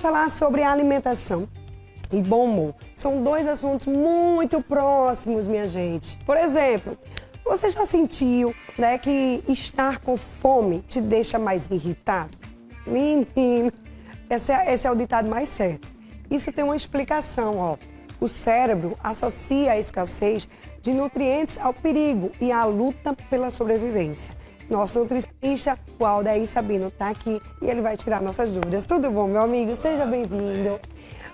falar sobre alimentação e bom humor. São dois assuntos muito próximos, minha gente. Por exemplo, você já sentiu, né, que estar com fome te deixa mais irritado? Menino, esse é o ditado mais certo. Isso tem uma explicação, ó. O cérebro associa a escassez de nutrientes ao perigo e à luta pela sobrevivência. Nosso nutricionista, o Aldair Sabino, está aqui e ele vai tirar nossas dúvidas. Tudo bom, meu amigo? Seja bem-vindo.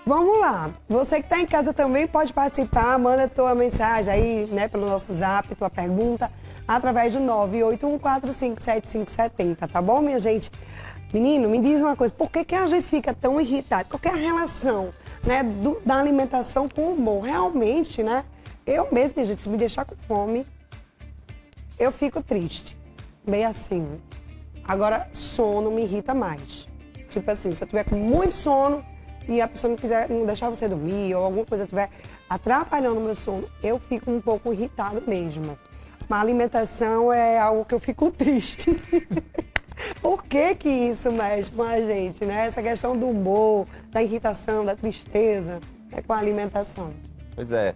Vamos lá. Você que está em casa também pode participar. Manda tua mensagem aí, né, pelo nosso zap, tua pergunta, através do 981457570, tá bom, minha gente? Menino, me diz uma coisa, por que a gente fica tão irritado? Qual que é a relação, né, da alimentação com o humor? Realmente, né? Eu mesma, minha gente, se me deixar com fome, eu fico triste. Bem assim. Agora, sono me irrita mais. Tipo assim, se eu tiver com muito sono e a pessoa não deixar você dormir ou alguma coisa estiver atrapalhando o meu sono, eu fico um pouco irritado mesmo. Mas a alimentação é algo que eu fico triste. Por que isso mexe com a gente, né? Essa questão do humor, da irritação, da tristeza, né, com a alimentação. Pois é.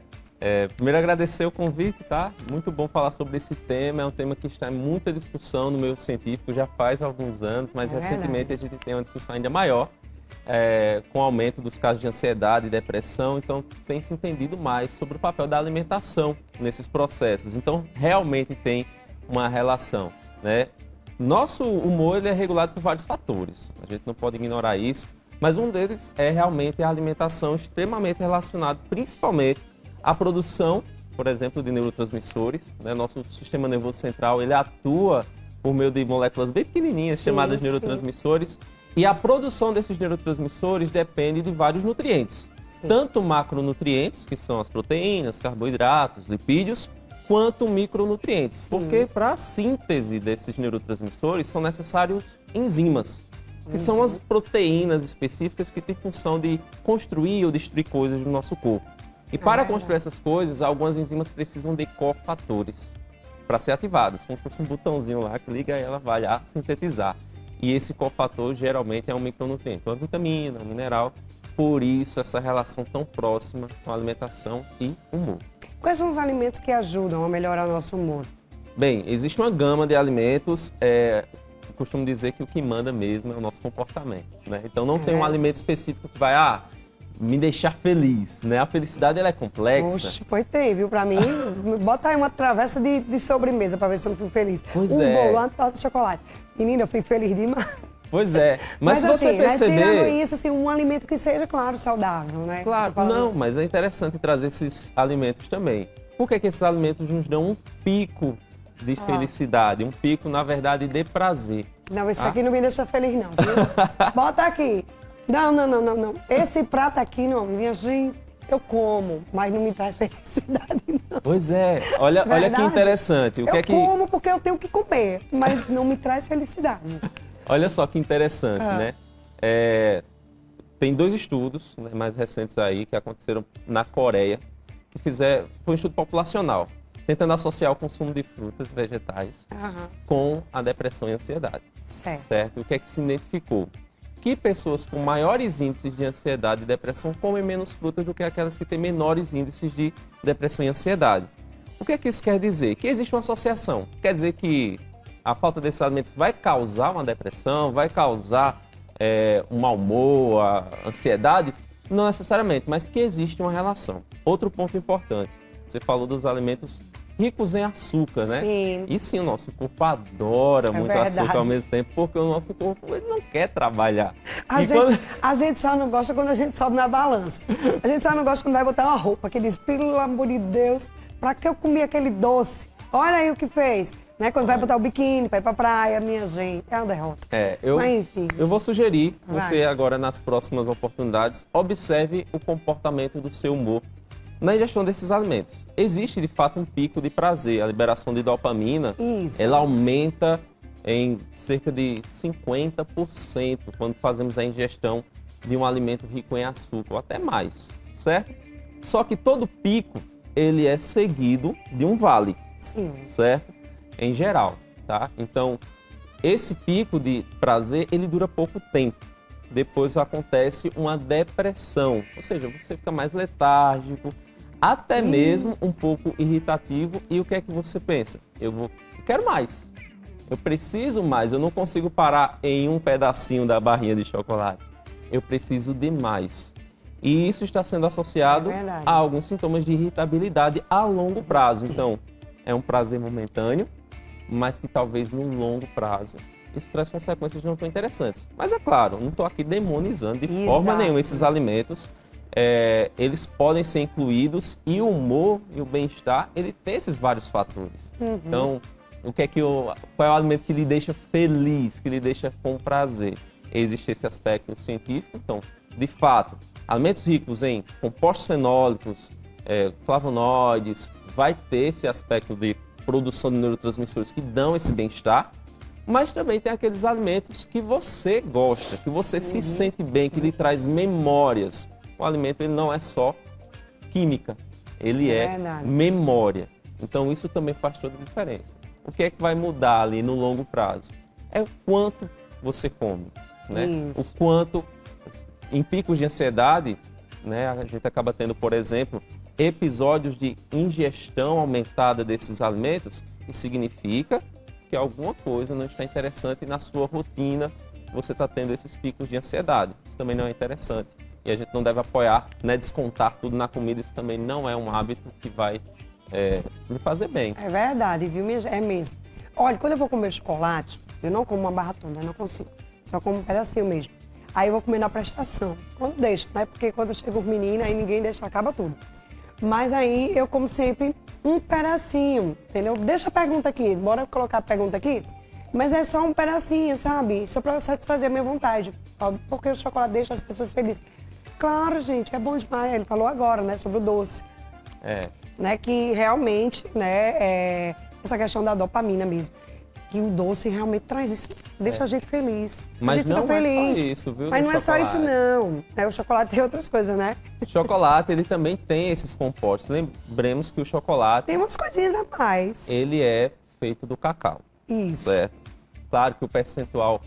Primeiro agradecer o convite, tá? Muito bom falar sobre esse tema, é um tema que está em muita discussão no meio científico já faz alguns anos, mas recentemente a gente tem uma discussão ainda maior, com o aumento dos casos de ansiedade e depressão, então tem se entendido mais sobre o papel da alimentação nesses processos, então realmente tem uma relação, né? Nosso humor ele é regulado por vários fatores, a gente não pode ignorar isso, mas um deles é realmente a alimentação extremamente relacionado principalmente à produção, por exemplo, de neurotransmissores, né? Nosso sistema nervoso central ele atua por meio de moléculas bem pequenininhas chamadas neurotransmissores e a produção desses neurotransmissores depende de vários nutrientes, tanto macronutrientes, que são as proteínas, carboidratos, lipídios, quanto micronutrientes, porque para a síntese desses neurotransmissores são necessários enzimas, que são as proteínas específicas que têm função de construir ou destruir coisas no nosso corpo. E para construir essas coisas, algumas enzimas precisam de cofatores para ser ativadas, como se fosse um botãozinho lá que liga e ela vai lá sintetizar. E esse cofator geralmente é um micronutriente, uma vitamina, um mineral, por isso essa relação tão próxima com a alimentação e humor. Quais são os alimentos que ajudam a melhorar o nosso humor? Bem, existe uma gama de alimentos, eu costumo dizer que o que manda mesmo é o nosso comportamento, né? Então não tem um alimento específico que vai, me deixar feliz, né? A felicidade ela é complexa. Oxe, pois tem, viu? Pra mim, bota aí uma travessa de sobremesa pra ver se eu não fico feliz. Pois um bolo, uma torta de chocolate. Menina, eu fico feliz demais. Pois é, mas se você assim, perceber... Né, tirando isso, assim, um alimento que seja, claro, saudável, né? Claro, não, mas é interessante trazer esses alimentos também. Por que esses alimentos nos dão um pico de felicidade, um pico, na verdade, de prazer? Não, esse aqui não me deixa feliz, não, viu? Bota aqui. Não. Esse prato aqui, não, minha gente, eu como, mas não me traz felicidade, não. Pois é, olha que interessante. Eu como porque eu tenho que comer, mas não me traz felicidade. Olha só que interessante, né? Tem dois estudos, né, mais recentes aí que aconteceram na Coreia, que foi um estudo populacional, tentando associar o consumo de frutas e vegetais com a depressão e a ansiedade. Certo? O que é que se identificou? Que pessoas com maiores índices de ansiedade e depressão comem menos frutas do que aquelas que têm menores índices de depressão e ansiedade. O que é que isso quer dizer? Que existe uma associação. Quer dizer que a falta desses alimentos vai causar uma depressão, vai causar um mau humor, a ansiedade? Não necessariamente, mas que existe uma relação. Outro ponto importante, você falou dos alimentos ricos em açúcar, né? Sim. E sim, o nosso corpo adora muito açúcar ao mesmo tempo, porque o nosso corpo ele não quer trabalhar. A gente só não gosta quando a gente sobe na balança. A gente só não gosta quando vai botar uma roupa que diz, pelo amor de Deus, pra que eu comi aquele doce? Olha aí o que fez. Né? Quando vai botar o biquíni pra ir pra praia, minha gente, é uma derrota. Mas, enfim. Eu vou sugerir você agora, nas próximas oportunidades, observe o comportamento do seu humor na ingestão desses alimentos. Existe, de fato, um pico de prazer. A liberação de dopamina, ela aumenta em cerca de 50% quando fazemos a ingestão de um alimento rico em açúcar, ou até mais, certo? Só que todo pico, ele é seguido de um vale, certo? Em geral, tá? Então, esse pico de prazer, ele dura pouco tempo. depois acontece uma depressão, ou seja, você fica mais letárgico, até mesmo um pouco irritativo. E o que é que você pensa? Eu quero mais, eu preciso mais, eu não consigo parar em um pedacinho da barrinha de chocolate, eu preciso de mais. E isso está sendo associado a alguns sintomas de irritabilidade a longo prazo. Então, é um prazer momentâneo, mas que talvez no longo prazo isso traz consequências não tão interessantes. Mas é claro, não estou aqui demonizando de forma nenhuma esses alimentos. Eles podem ser incluídos, e o humor e o bem-estar, ele tem esses vários fatores. Então, qual é o alimento que lhe deixa feliz, que lhe deixa com prazer? Existe esse aspecto científico. Então, de fato, alimentos ricos em compostos fenólicos, flavonoides, vai ter esse aspecto de produção de neurotransmissores que dão esse bem-estar, mas também tem aqueles alimentos que você gosta, que você se sente bem, que lhe traz memórias. O alimento, ele não é só química, ele é memória. Então isso também faz toda a diferença. O que é que vai mudar ali no longo prazo? É o quanto você come, né? O quanto, em picos de ansiedade, né, a gente acaba tendo, por exemplo, episódios de ingestão aumentada desses alimentos, que significa que alguma coisa não está interessante na sua rotina, você está tendo esses picos de ansiedade. Isso também não é interessante. E a gente não deve apoiar, né, descontar tudo na comida. Isso também não é um hábito que vai me fazer bem. É verdade, viu? É mesmo. Olha, quando eu vou comer chocolate, eu não como uma barra toda, eu não consigo. Só como um pedacinho mesmo. Aí eu vou comer na prestação. Quando deixo, né? Porque quando chega os meninos, aí ninguém deixa, acaba tudo. Mas aí eu como sempre um pedacinho, entendeu? Deixa a pergunta aqui, bora colocar a pergunta aqui? Mas é só um pedacinho, sabe? Só pra satisfazer a minha vontade. Porque o chocolate deixa as pessoas felizes. Claro, gente, é bom demais. Ele falou agora, né, sobre o doce. Né, que realmente, né, essa questão da dopamina mesmo. Que o doce realmente traz isso, deixa a gente feliz. Mas a gente não fica feliz. É só isso, viu? Mas não é só isso, não. O chocolate tem outras coisas, né? O chocolate, ele também tem esses compostos. Lembremos que o chocolate... Tem umas coisinhas a mais. Ele é feito do cacau. Isso. Certo? Claro que o percentual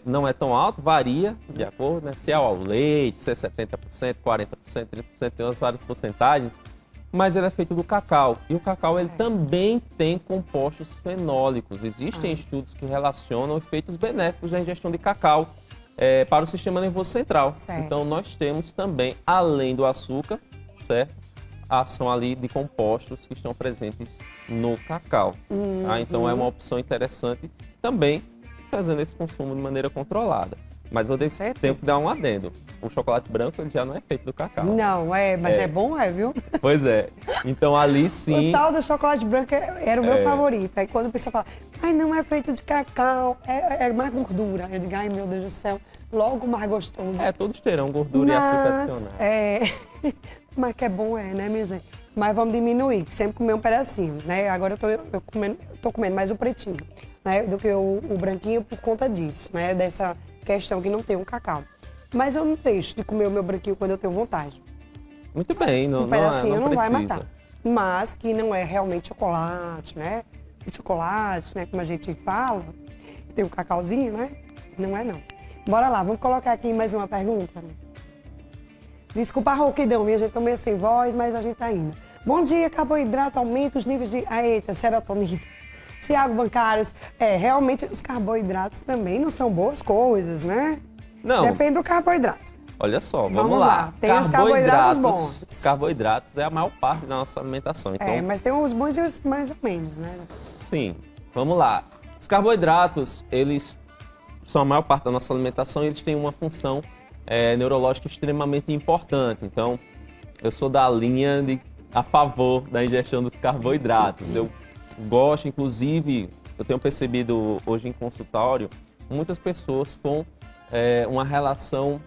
não é tão alto, varia de acordo, né? Se é ao leite, se é 70%, 40%, 30%, tem umas várias porcentagens. Mas ele é feito do cacau. E o cacau, ele também tem compostos fenólicos. Existem estudos que relacionam efeitos benéficos da ingestão de cacau para o sistema nervoso central. Então, nós temos também, além do açúcar, certo? A ação ali de compostos que estão presentes no cacau. Tá? Então, é uma opção interessante também, fazendo esse consumo de maneira controlada. Mas vou tenho que dar um adendo. O chocolate branco, ele já não é feito do cacau. Não, mas é bom, viu? Pois é. Então ali sim... O tal do chocolate branco era o meu favorito. Aí quando a pessoa fala, ai, não é feito de cacau, é mais gordura. Eu digo, ai, meu Deus do céu, logo mais gostoso. Todos terão gordura e açúcar adicionado. Mas que é bom, né, minha gente? Mas vamos diminuir, sempre comer um pedacinho, né? Agora eu tô comendo mais o pretinho, né, do que o branquinho por conta disso, né? Dessa questão que não tem um cacau. Mas eu não deixo de comer o meu branquinho quando eu tenho vontade. Muito bem, não, um pedacinho não vai precisa. matar. Mas que não é realmente chocolate, né? O chocolate, né, como a gente fala, tem o cacauzinho, né? Não é não. Bora lá, vamos colocar aqui mais uma pergunta. Desculpa a rouquidão, minha gente, tô meio sem voz, mas a gente tá indo. Bom dia, carboidrato aumenta os níveis de serotonina. Tiago Bancários, realmente os carboidratos também não são boas coisas, né? Não. Depende do carboidrato. Olha só, vamos lá. Tem os carboidratos bons. Carboidratos é a maior parte da nossa alimentação. Então, mas tem os bons e os mais ou menos, né? Sim, vamos lá. Os carboidratos, eles são a maior parte da nossa alimentação e eles têm uma função neurológica extremamente importante. Então, eu sou da linha a favor da ingestão dos carboidratos. Eu gosto, inclusive, eu tenho percebido hoje em consultório, muitas pessoas com uma relação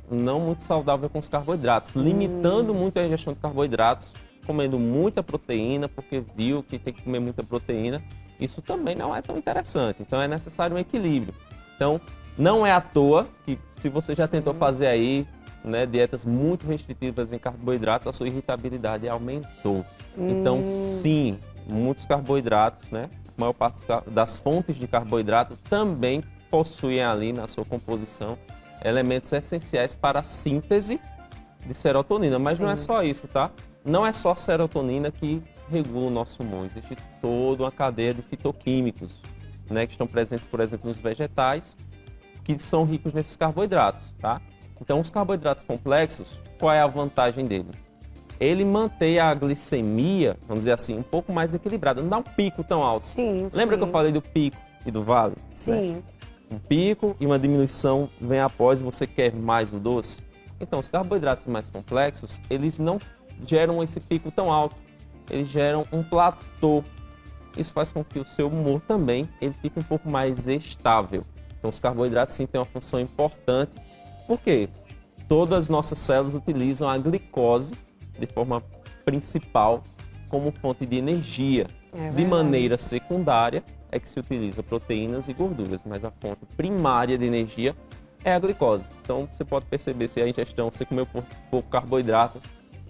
não muito saudável com os carboidratos, limitando muito a ingestão de carboidratos, comendo muita proteína, porque viu que tem que comer muita proteína. Isso também não é tão interessante, então é necessário um equilíbrio. Então, não é à toa que, se você já tentou fazer aí, né, dietas muito restritivas em carboidratos, a sua irritabilidade aumentou. Então, sim, muitos carboidratos, né, a maior parte das fontes de carboidrato também possuem ali na sua composição elementos essenciais para a síntese de serotonina. Mas não é só isso, tá? Não é só a serotonina que regula o nosso humor. Existe toda uma cadeia de fitoquímicos, né, que estão presentes, por exemplo, nos vegetais, que são ricos nesses carboidratos, tá? Então, os carboidratos complexos, qual é a vantagem dele? Ele mantém a glicemia, vamos dizer assim, um pouco mais equilibrada, não dá um pico tão alto. Sim, Lembra que eu falei do pico e do vale? Sim. Né? Um pico e uma diminuição vem após e você quer mais o doce. Então, os carboidratos mais complexos, eles não geram esse pico tão alto, eles geram um platô. Isso faz com que o seu humor também ele fique um pouco mais estável. Então, os carboidratos sim têm uma função importante. Por quê? Todas as nossas células utilizam a glicose de forma principal como fonte de energia. De maneira secundária é que se utiliza proteínas e gorduras, mas a fonte primária de energia é a glicose. Então, você pode perceber se a ingestão, você comeu pouco carboidrato,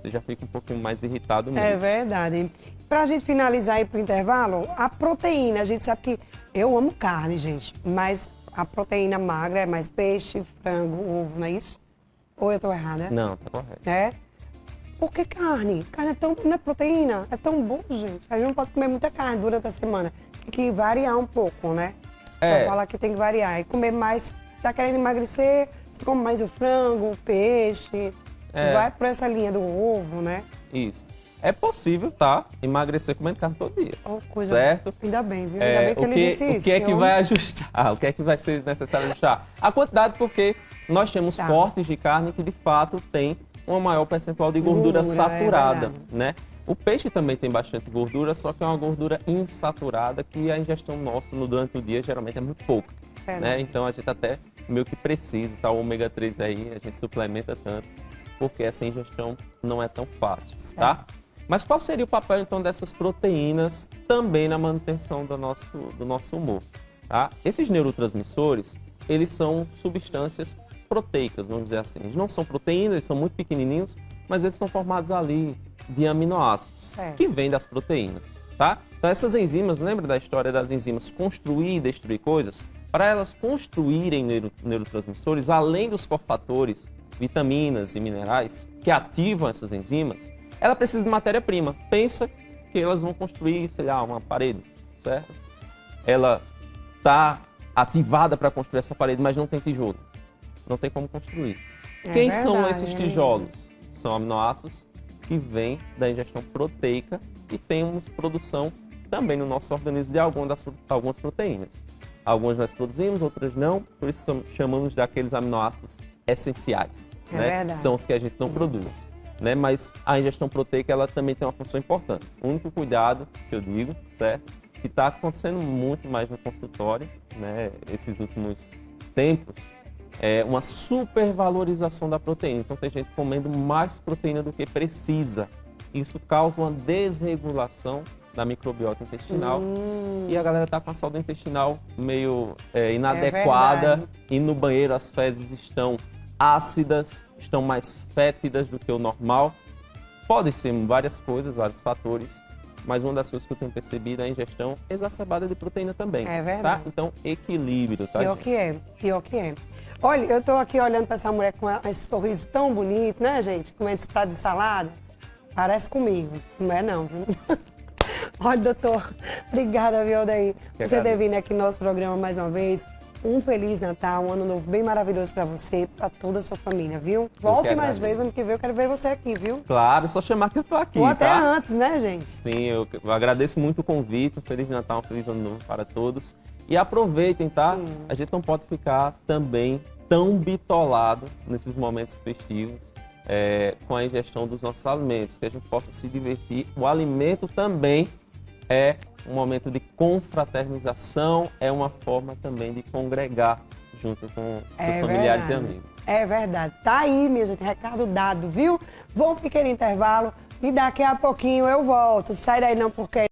você já fica um pouquinho mais irritado mesmo. É verdade. Para a gente finalizar aí pro intervalo, a proteína, a gente sabe que eu amo carne, gente, mas a proteína magra é mais peixe, frango, ovo, não é isso? Ou eu tô errada? Não, tá correto. É? Por que carne? Carne é tão, não é proteína? É tão bom, gente. A gente não pode comer muita carne durante a semana. Tem que variar um pouco, né? Só falar que tem que variar. E comer mais, tá querendo emagrecer, você come mais o frango, o peixe. Vai por essa linha do ovo, né? Isso. É possível, tá? Emagrecer comendo carne todo dia. Oh, coisa certo? Ainda bem, viu? Ainda bem que ele disse isso. O que é que vai ajustar? O que é que vai ser necessário ajustar? A quantidade, porque nós temos cortes de carne que de fato tem um maior percentual de gordura saturada, né? O peixe também tem bastante gordura, só que é uma gordura insaturada que a ingestão nossa durante o dia geralmente é muito pouca, né? Então a gente até meio que precisa, tá? O ômega 3 aí, a gente suplementa tanto, porque essa ingestão não é tão fácil, tá? Mas qual seria o papel então dessas proteínas também na manutenção do nosso humor? Tá? Esses neurotransmissores, eles são substâncias proteicas, vamos dizer assim. Eles não são proteínas, eles são muito pequenininhos, mas eles são formados ali de aminoácidos, que vêm das proteínas, tá? Então essas enzimas, lembra da história das enzimas construir e destruir coisas? Para elas construírem neurotransmissores, além dos cofatores, vitaminas e minerais que ativam essas enzimas, ela precisa de matéria-prima. Pensa que elas vão construir, sei lá, uma parede, certo? Ela está ativada para construir essa parede, mas não tem tijolo. Não tem como construir. Quem são esses tijolos? São aminoácidos que vêm da ingestão proteica e temos produção também no nosso organismo de algumas proteínas. Algumas nós produzimos, outras não, por isso chamamos daqueles aminoácidos essenciais. Né? São os que a gente não produz. Né? Mas a ingestão proteica ela também tem uma função importante. O único cuidado que eu digo, certo? Que está acontecendo muito mais no consultório, né? Esses últimos tempos, é uma supervalorização da proteína. Então tem gente comendo mais proteína do que precisa. Isso causa uma desregulação da microbiota intestinal e a galera está com a saúde intestinal meio inadequada e no banheiro as fezes estão ácidas, estão mais fétidas do que o normal. Podem ser várias coisas, vários fatores, mas uma das coisas que eu tenho percebido é a ingestão exacerbada de proteína também. É verdade. Tá? Então, equilíbrio, tá? Pior que é, pior que é. Olha, eu tô aqui olhando para essa mulher com esse sorriso tão bonito, né, gente? Comendo esse prato de salada. Parece comigo, não é não, viu? Olha, doutor, obrigada, viu, Aldair, por você ter vindo aqui no nosso programa mais uma vez. Um Feliz Natal, um ano novo bem maravilhoso para você, para toda a sua família, viu? Volte mais vezes, ano que vem eu quero ver você aqui, viu? Claro, só chamar que eu tô aqui, ou até antes, né, gente? Sim, eu agradeço muito o convite, um Feliz Natal, um Feliz Ano Novo para todos. E aproveitem, tá? Sim. A gente não pode ficar também tão bitolado nesses momentos festivos com a ingestão dos nossos alimentos, que a gente possa se divertir. O alimento também é um momento de confraternização, é uma forma também de congregar junto com seus familiares e amigos. É verdade. Tá aí, minha gente, recado dado, viu? Vou um pequeno intervalo e daqui a pouquinho eu volto. Sai daí não, porque